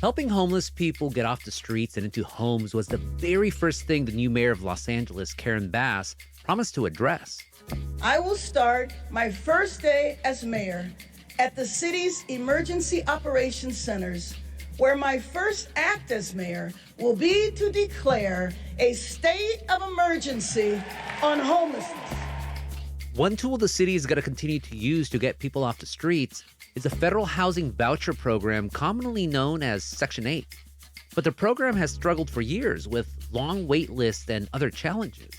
Helping homeless people get off the streets and into homes was the very first thing the new mayor of Los Angeles, Karen Bass, promised to address. I will start my first day as mayor at the city's emergency operations centers, where my first act as mayor will be to declare a state of emergency on homelessness. One tool the city is going to continue to use to get people off the streets is the federal housing voucher program, commonly known as Section 8. But the program has struggled for years with long wait lists and other challenges.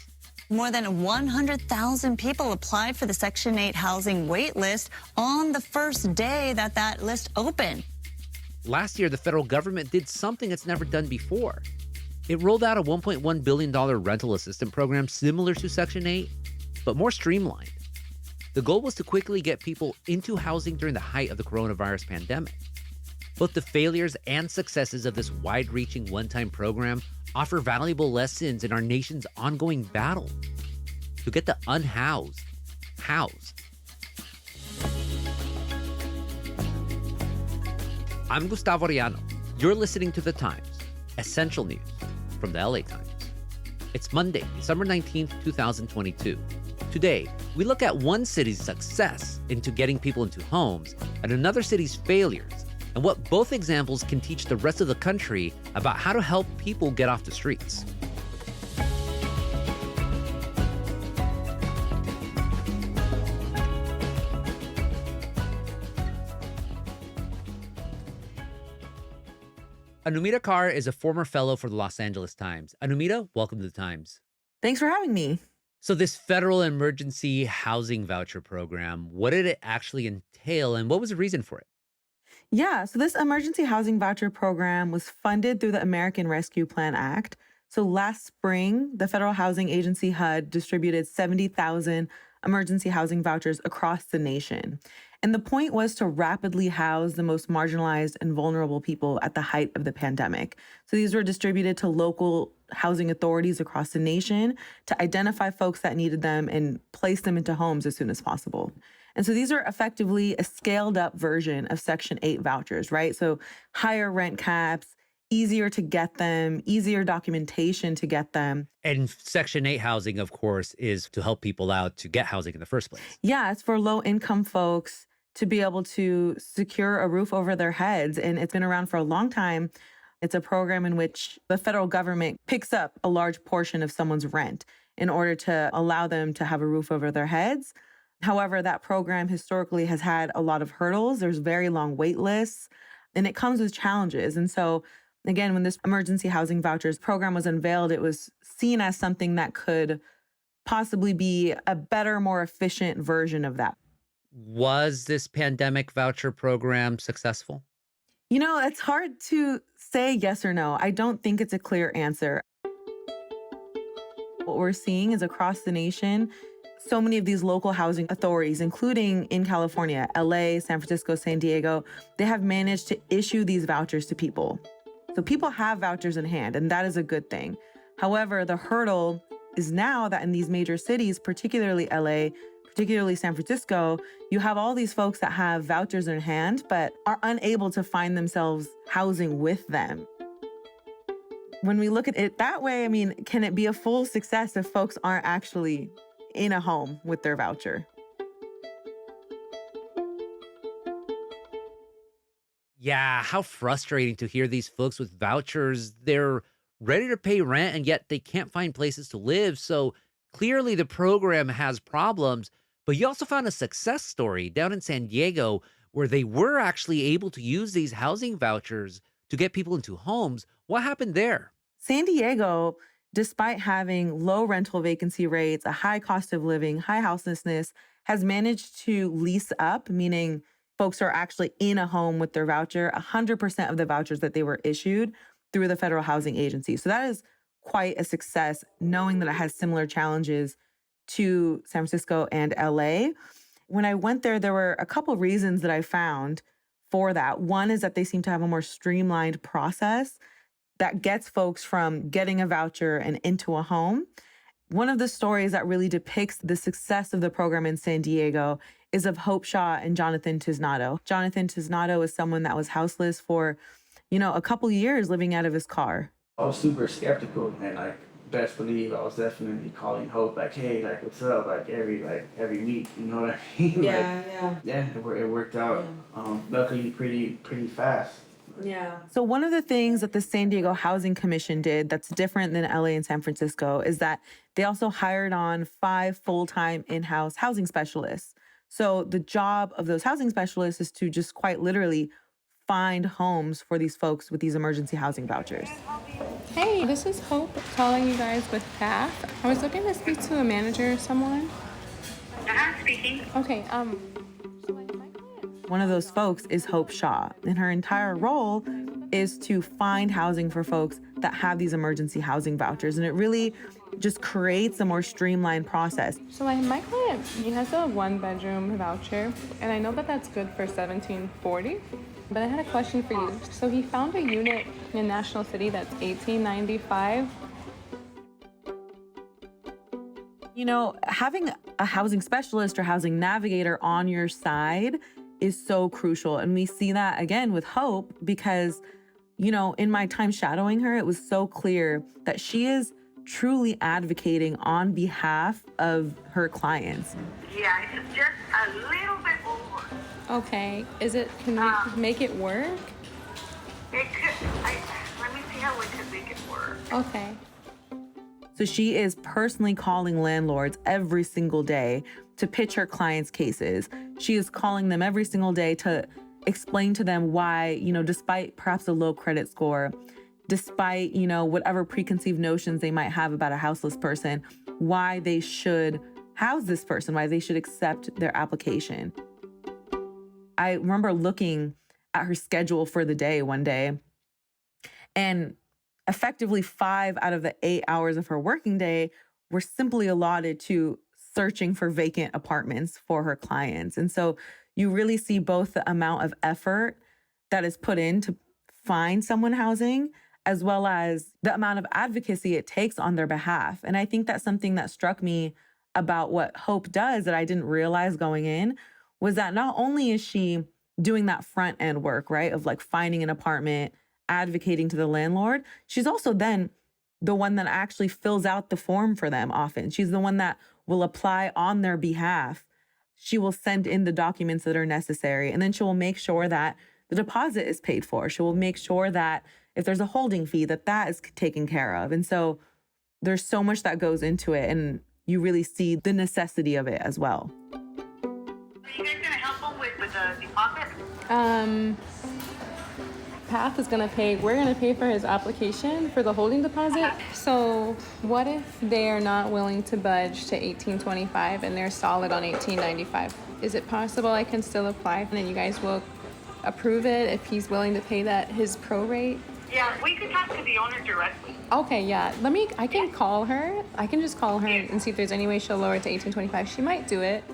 More than 100,000 people applied for the Section 8 housing wait list on the first day that list opened. Last year, the federal government did something it's never done before. It rolled out a $1.1 billion rental assistance program similar to Section 8, but more streamlined. The goal was to quickly get people into housing during the height of the coronavirus pandemic. Both the failures and successes of this wide-reaching one-time program offer valuable lessons in our nation's ongoing battle to get the unhoused housed. I'm Gustavo Arellano. You're listening to The Times, essential news from the LA Times. It's Monday, December 19th, 2022. Today, we look at one city's success into getting people into homes and another city's failures, and what both examples can teach the rest of the country about how to help people get off the streets. Anumita Kaur is a former fellow for the Los Angeles Times. Anumita, welcome to the Times. Thanks for having me. So this federal emergency housing voucher program, what did it actually entail and what was the reason for it? Yeah, so this emergency housing voucher program was funded through the American Rescue Plan Act. So last spring, the Federal Housing Agency HUD distributed 70,000 emergency housing vouchers across the nation. And the point was to rapidly house the most marginalized and vulnerable people at the height of the pandemic. So these were distributed to local housing authorities across the nation to identify folks that needed them and place them into homes as soon as possible. And so these are effectively a scaled up version of Section 8 vouchers, right? So higher rent caps, easier to get them, easier documentation to get them. And Section 8 housing, of course, is to help people out to get housing in the first place. Yeah, it's for low income folks to be able to secure a roof over their heads. And it's been around for a long time. It's a program in which the federal government picks up a large portion of someone's rent in order to allow them to have a roof over their heads. However, that program historically has had a lot of hurdles. There's very long wait lists, and it comes with challenges. And so, again, when this emergency housing vouchers program was unveiled, it was seen as something that could possibly be a better, more efficient version of that. Was this pandemic voucher program successful? You know, it's hard to say yes or no. I don't think it's a clear answer. What we're seeing is across the nation, so many of these local housing authorities, including in California, LA, San Francisco, San Diego, they have managed to issue these vouchers to people. So people have vouchers in hand, and that is a good thing. However, the hurdle is now that in these major cities, particularly LA, particularly San Francisco, you have all these folks that have vouchers in hand, but are unable to find themselves housing with them. When we look at it that way, I mean, can it be a full success if folks aren't actually in a home with their voucher? Yeah, how frustrating to hear these folks with vouchers. They're ready to pay rent and yet they can't find places to live. So clearly the program has problems. But you also found a success story down in San Diego where they were actually able to use these housing vouchers to get people into homes. What happened there? San Diego, despite having low rental vacancy rates, a high cost of living, high houselessness, has managed to lease up, meaning folks are actually in a home with their voucher, 100% of the vouchers that they were issued through the Federal Housing Agency. So that is quite a success, knowing that it has similar challenges to San Francisco and LA. When I went there, there were a couple reasons that I found for that. One is that they seem to have a more streamlined process that gets folks from getting a voucher and into a home. One of the stories that really depicts the success of the program in San Diego is of Hope Shaw and Jonathan Tiznato. Jonathan Tiznato is someone that was houseless for a couple years living out of his car. I was super skeptical and like best believe I was definitely calling Hope like, hey, like what's up? Like every week, you know what I mean? Yeah, it worked out. Luckily pretty fast. Yeah. So one of the things that the San Diego Housing Commission did that's different than LA and San Francisco is that they also hired on 5 full-time in-house housing specialists. So the job of those housing specialists is to just quite literally find homes for these folks with these emergency housing vouchers. Hey, this is Hope calling you guys with Path. I was looking to speak to a manager or someone. Speaking. Okay, One of those folks is Hope Shaw, and her entire role is to find housing for folks that have these emergency housing vouchers. And it really just creates a more streamlined process. So my client, he has a 1-bedroom voucher, and I know that that's good for $1,740. But I had a question for you. So he found a unit in National City that's $1,895. Having a housing specialist or housing navigator on your side is so crucial. And we see that again with Hope because, in my time shadowing her, it was so clear that she is truly advocating on behalf of her clients. Yeah, it's just a little bit over. Okay, can we make it work? It could, let me see how we could make it work. Okay. So she is personally calling landlords every single day to pitch her clients' cases. She is calling them every single day to explain to them why, despite perhaps a low credit score, despite, whatever preconceived notions they might have about a houseless person, why they should house this person, why they should accept their application. I remember looking at her schedule for the day one day, and effectively 5 out of the 8 hours of her working day were simply allotted to searching for vacant apartments for her clients. And so you really see both the amount of effort that is put in to find someone housing, as well as the amount of advocacy it takes on their behalf. And I think that's something that struck me about what Hope does that I didn't realize going in, was that not only is she doing that front end work, right, of like finding an apartment, advocating to the landlord, she's also then the one that actually fills out the form for them often. She's the one that will apply on their behalf. She will send in the documents that are necessary, and then she will make sure that the deposit is paid for. She will make sure that if there's a holding fee, that is taken care of. And so there's so much that goes into it, and you really see the necessity of it as well. Are you guys gonna help them with the deposit? Path is we're gonna pay for his application for the holding deposit. So what if they are not willing to budge to $1,825 and they're solid on $1,895? Is it possible I can still apply and then you guys will approve it if he's willing to pay his prorate? Yeah, we could talk to the owner directly. Okay, yeah. I can call her. I can just call her and see if there's any way she'll lower it to $1,825. She might do it.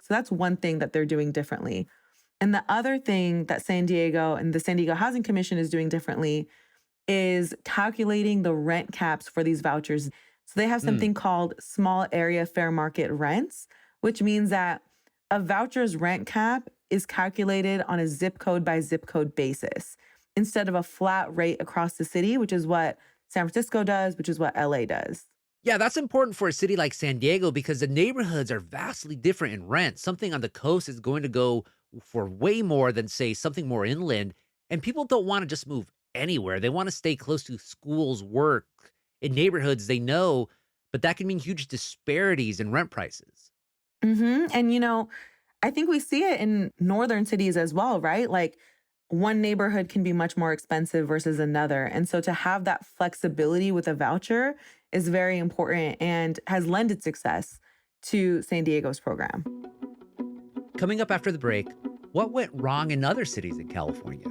So that's one thing that they're doing differently. And the other thing that San Diego and the San Diego Housing Commission is doing differently is calculating the rent caps for these vouchers. So they have something called small area fair market rents, which means that a voucher's rent cap is calculated on a zip code by zip code basis instead of a flat rate across the city, which is what San Francisco does, which is what LA does. Yeah, that's important for a city like San Diego because the neighborhoods are vastly different in rent. Something on the coast is going to go for way more than, say, something more inland. And people don't want to just move anywhere. They want to stay close to schools, work, in neighborhoods they know, but that can mean huge disparities in rent prices. And, I think we see it in northern cities as well, right? Like one neighborhood can be much more expensive versus another. And so to have that flexibility with a voucher is very important and has lended success to San Diego's program. Coming up after the break, what went wrong in other cities in California?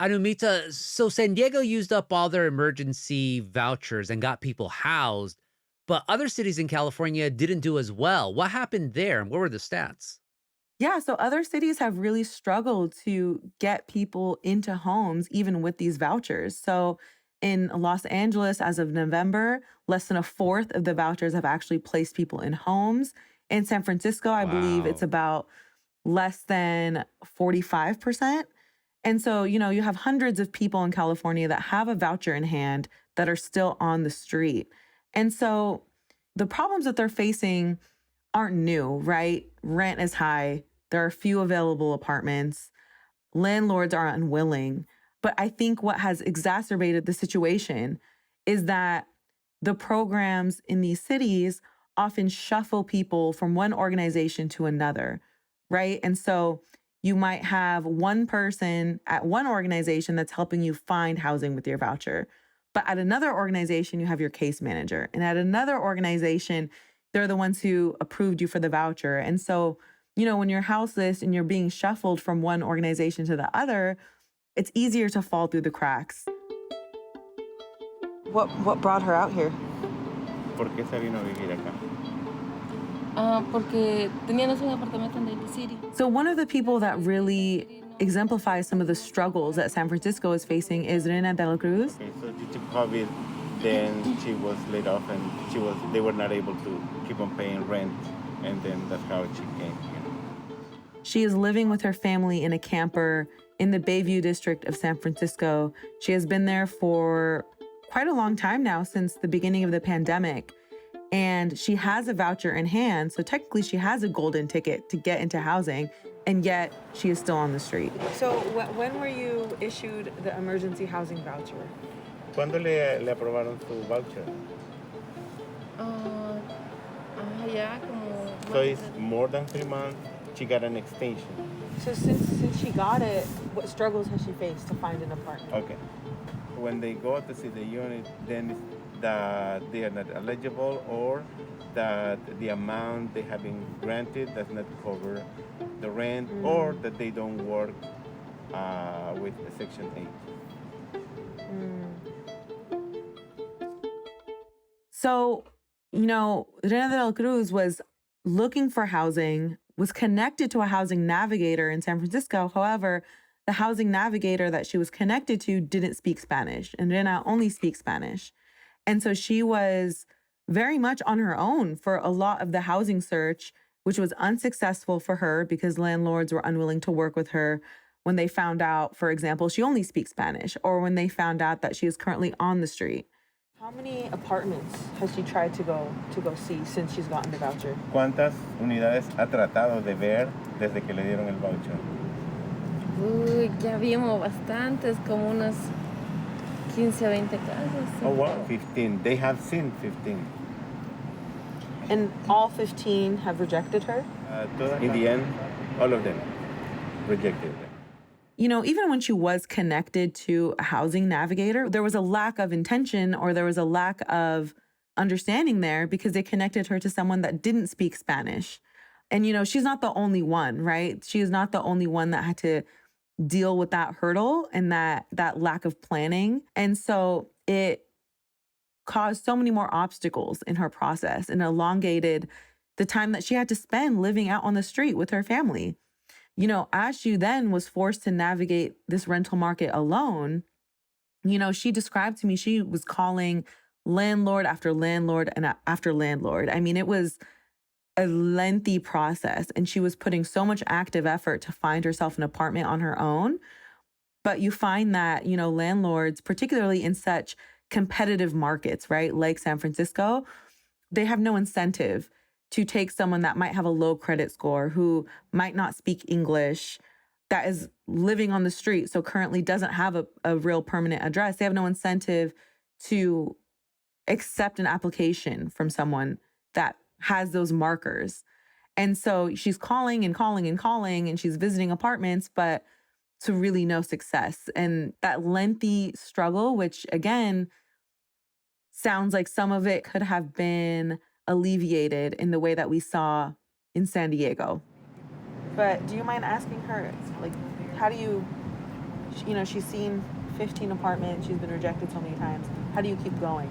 Anumita, so San Diego used up all their emergency vouchers and got people housed, but other cities in California didn't do as well. What happened there and what were the stats? Yeah, so other cities have really struggled to get people into homes, even with these vouchers. So In Los Angeles, as of November, less than a fourth of the vouchers have actually placed people in homes. In San Francisco, I believe it's about less than 45%. And so, you have hundreds of people in California that have a voucher in hand that are still on the street. And so the problems that they're facing aren't new, right? Rent is high. There are few available apartments. Landlords are unwilling. But I think what has exacerbated the situation is that the programs in these cities often shuffle people from one organization to another, right? And so you might have one person at one organization that's helping you find housing with your voucher. But at another organization, you have your case manager. And at another organization, they're the ones who approved you for the voucher. And so, when you're houseless and you're being shuffled from one organization to the other, it's easier to fall through the cracks. What brought her out here? ¿Por qué se vino a vivir acá? Porque teníamos un apartamento en Daly City. So one of the people that really exemplifies some of the struggles that San Francisco is facing is Reina de la Cruz. Okay, so due to COVID, then she was laid off and they were not able to keep on paying rent, and then that's how she came here. She is living with her family in a camper in the Bayview district of San Francisco. She has been there for quite a long time now, since the beginning of the pandemic. And she has a voucher in hand, so technically she has a golden ticket to get into housing, and yet she is still on the street. So when were you issued the emergency housing voucher? ¿Cuándo le aprobaron su voucher? Ya como... So it's more than 3 months. She got an extension. So since she got it, what struggles has she faced to find an apartment? Okay. When they go to see the unit, then it's that they are not eligible, or that the amount they have been granted does not cover the rent, or that they don't work with Section 8. So, Reina de la Cruz was looking for housing, was connected to a housing navigator in San Francisco. However, the housing navigator that she was connected to didn't speak Spanish, and Reina only speaks Spanish. And so she was very much on her own for a lot of the housing search, which was unsuccessful for her because landlords were unwilling to work with her when they found out, for example, she only speaks Spanish, or when they found out that she is currently on the street. How many apartments has she tried to go see since she's gotten the voucher? ¿Cuántas unidades ha tratado de ver desde que le dieron el voucher? Ya vimos bastantes, como unas 15 a 20 casas. Oh, wow, 15. They have seen 15. And all 15 have rejected her? In the end, all of them rejected her. Even when she was connected to a housing navigator, there was a lack of intention, or there was a lack of understanding there, because they connected her to someone that didn't speak Spanish. And, she's not the only one, right? She is not the only one that had to deal with that hurdle and that lack of planning. And so it caused so many more obstacles in her process and elongated the time that she had to spend living out on the street with her family. As she then was forced to navigate this rental market alone, she described to me she was calling landlord after landlord and after landlord. I mean, it was a lengthy process, and she was putting so much active effort to find herself an apartment on her own. But you find that, landlords, particularly in such competitive markets, right, like San Francisco, they have no incentive to take someone that might have a low credit score, who might not speak English, that is living on the street, so currently doesn't have a real permanent address. They have no incentive to accept an application from someone that has those markers. And so she's calling and calling and calling, and she's visiting apartments, but to really no success. And that lengthy struggle, which again, sounds like some of it could have been alleviated in the way that we saw in San Diego. But do you mind asking her, how do you, she's seen 15 apartments, she's been rejected so many times. How do you keep going?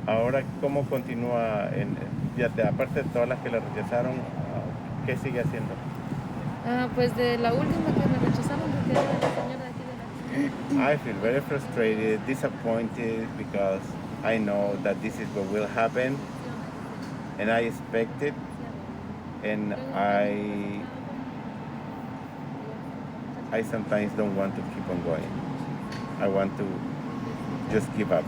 Ahora, ¿cómo continúa? Aparte de todas las que le rechazaron, ¿qué sigue haciendo? Pues de la última que me rechazaron, porque era la señora de aquí de la I feel very frustrated, disappointed, because I know that this is what will happen, and I expect it, and I sometimes don't want to keep on going. I want to just give up.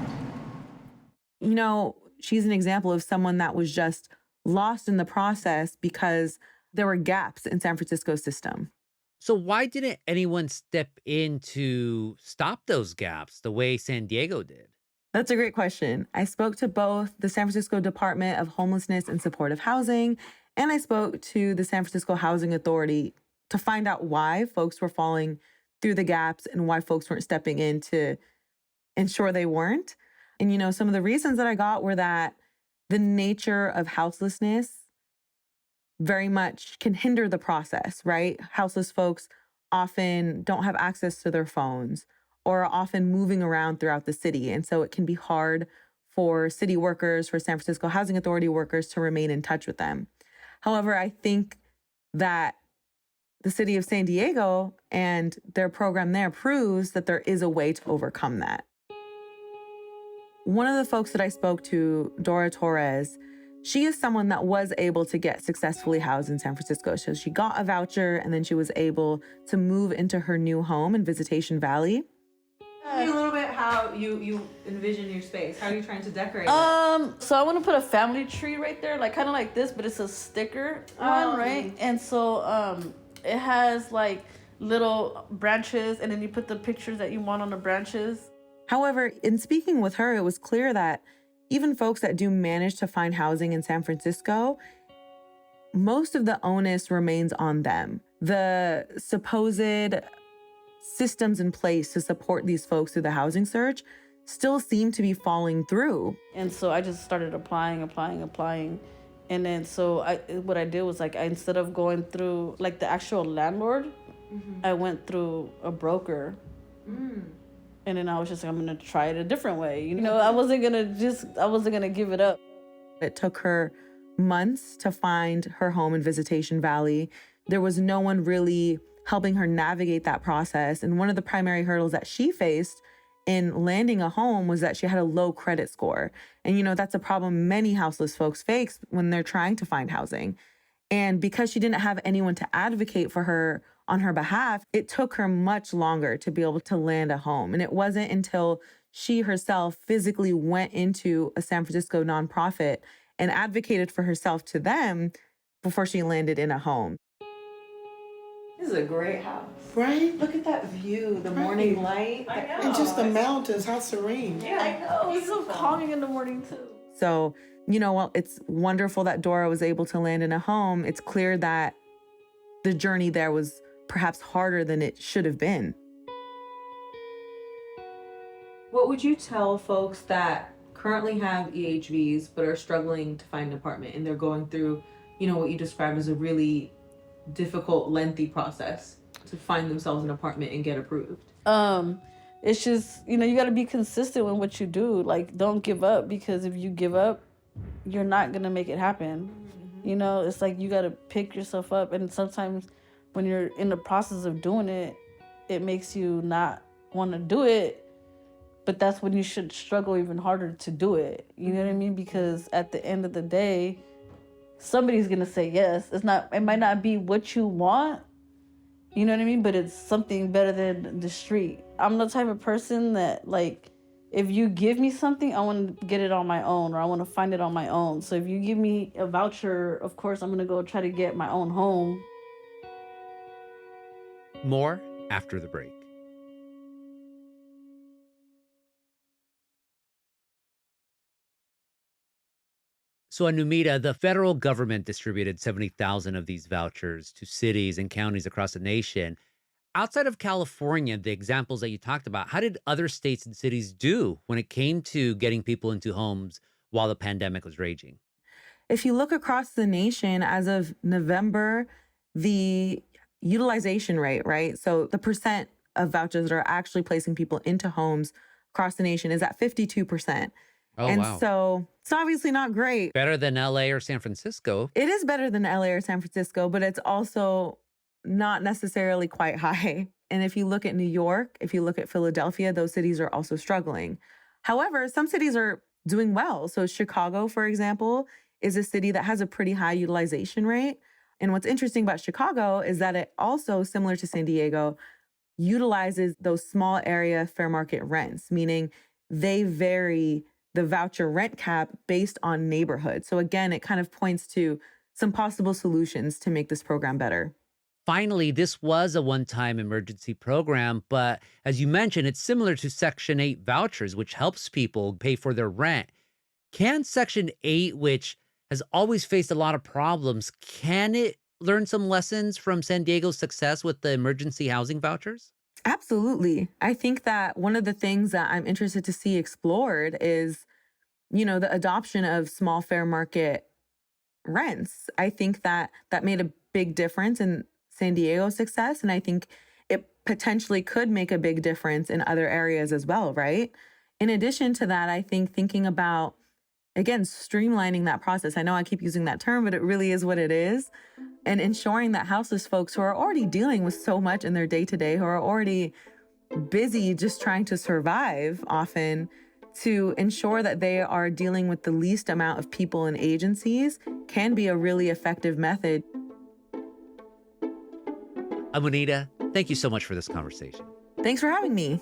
You know, she's an example of someone that was just lost in the process because there were gaps in San Francisco's system. So why didn't anyone step in to stop those gaps the way San Diego did? That's a great question. I spoke to both the San Francisco Department of Homelessness and Supportive Housing, and I spoke to the San Francisco Housing Authority to find out why folks were falling through the gaps and why folks weren't stepping in to ensure they weren't. And, you know, some of the reasons that I got were that the nature of houselessness very much can hinder the process, right? Houseless folks often don't have access to their phones or are often moving around throughout the city. And so it can be hard for city workers, for San Francisco Housing Authority workers to remain in touch with them. However, I think that the city of San Diego and their program there proves that there is a way to overcome that. One of the folks that I spoke to, Dora Torres, she is someone that was able to get successfully housed in San Francisco. So she got a voucher and then she was able to move into her new home in Visitation Valley. Tell me a little bit how you envision your space. How are you trying to decorate it? So I want to put a family tree right there, like kind of like this, but it's a sticker one, right? And so it has like little branches, and then you put the pictures that you want on the branches. However, in speaking with her, it was clear that even folks that do manage to find housing in San Francisco, most of the onus remains on them. The supposed systems in place to support these folks through the housing surge still seem to be falling through. And so I just started applying. And then so what I did was like, instead of going through like the actual landlord, I went through a broker. And then I was just like, I'm gonna try it a different way. You know, I wasn't gonna give it up. It took her months to find her home in Visitation Valley. There was no one really helping her navigate that process. And one of the primary hurdles that she faced in landing a home was that she had a low credit score. And, you know, that's a problem many houseless folks face when they're trying to find housing. And because she didn't have anyone to advocate for her on her behalf, it took her much longer to be able to land a home. And it wasn't until she herself physically went into a San Francisco nonprofit and advocated for herself to them before she landed in a home. This is a great house. Right? Look at that view, the morning light. I know. And just the mountains, how serene. Yeah, I know. It's so calming in the morning too. So, you know, while it's wonderful that Dora was able to land in a home, it's clear that the journey there was perhaps harder than it should have been. What would you tell folks that currently have EHVs but are struggling to find an apartment and they're going through, you know, what you described as a really difficult, lengthy process to find themselves an apartment and get approved? It's just, you know, you got to be consistent with what you do. Like, don't give up, because if you give up, you're not going to make it happen. You know, it's like you got to pick yourself up. And sometimes when you're in the process of doing it, it makes you not want to do it. But that's when you should struggle even harder to do it. You know what I mean? Because at the end of the day, somebody's going to say yes. It might not be what you want, you know what I mean? But it's something better than the street. I'm the type of person that, like, if you give me something, I want to get it on my own, or I want to find it on my own. So if you give me a voucher, of course, I'm going to go try to get my own home. More after the break. So, Anumita, the federal government distributed 70,000 of these vouchers to cities and counties across the nation. Outside of California, the examples that you talked about, how did other states and cities do when it came to getting people into homes while the pandemic was raging? If you look across the nation, as of November, the utilization rate, right? So the percent of vouchers that are actually placing people into homes across the nation is at 52%. Oh, and wow. so it's obviously not great. Better than LA or San Francisco. It is better than LA or San Francisco, but it's also not necessarily quite high. And if you look at New York, if you look at Philadelphia, those cities are also struggling. However, some cities are doing well. So Chicago, for example, is a city that has a pretty high utilization rate. And what's interesting about Chicago is that it also, similar to San Diego, utilizes those small area fair market rents, meaning they vary the voucher rent cap based on neighborhood. So again, it kind of points to some possible solutions to make this program better. Finally, this was a one-time emergency program, but as you mentioned, it's similar to Section 8 vouchers, which helps people pay for their rent. Can Section 8, which has always faced a lot of problems, can it learn some lessons from San Diego's success with the emergency housing vouchers? Absolutely. I think that one of the things that I'm interested to see explored is, the adoption of small fair market rents. I think that made a big difference in San Diego's success. And I think it potentially could make a big difference in other areas as well, right? In addition to that, I think thinking about, again, streamlining that process. I know I keep using that term, but it really is what it is. And ensuring that houseless folks who are already dealing with so much in their day-to-day, who are already busy just trying to survive often, to ensure that they are dealing with the least amount of people and agencies can be a really effective method. Anumita, thank you so much for this conversation. Thanks for having me.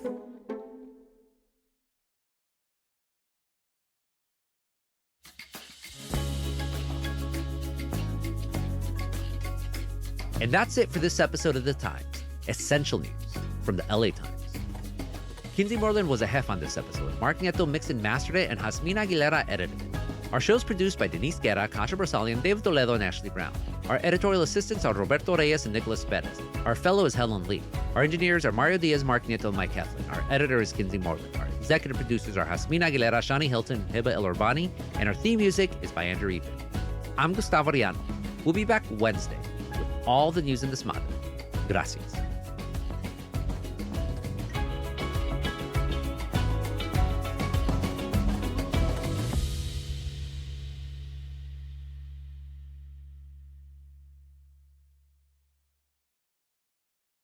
And that's it for this episode of The Times, essential news from the LA Times. Kinsey Moreland was a hef on this episode. Mark Nieto mixed and mastered it, and Jasmine Aguilera edited it. Our show is produced by Denise Guerra, Kasha Barsalian, David Toledo, and Ashley Brown. Our editorial assistants are Roberto Reyes and Nicholas Perez. Our fellow is Helen Lee. Our engineers are Mario Diaz, Mark Nieto, and Mike Heflin. Our editor is Kinsey Moreland. Our executive producers are Jasmine Aguilera, Shani Hilton, Hiba El Urbani, and our theme music is by Andrew Even. I'm Gustavo Arellano. We'll be back Wednesday with all the news in this month. Gracias.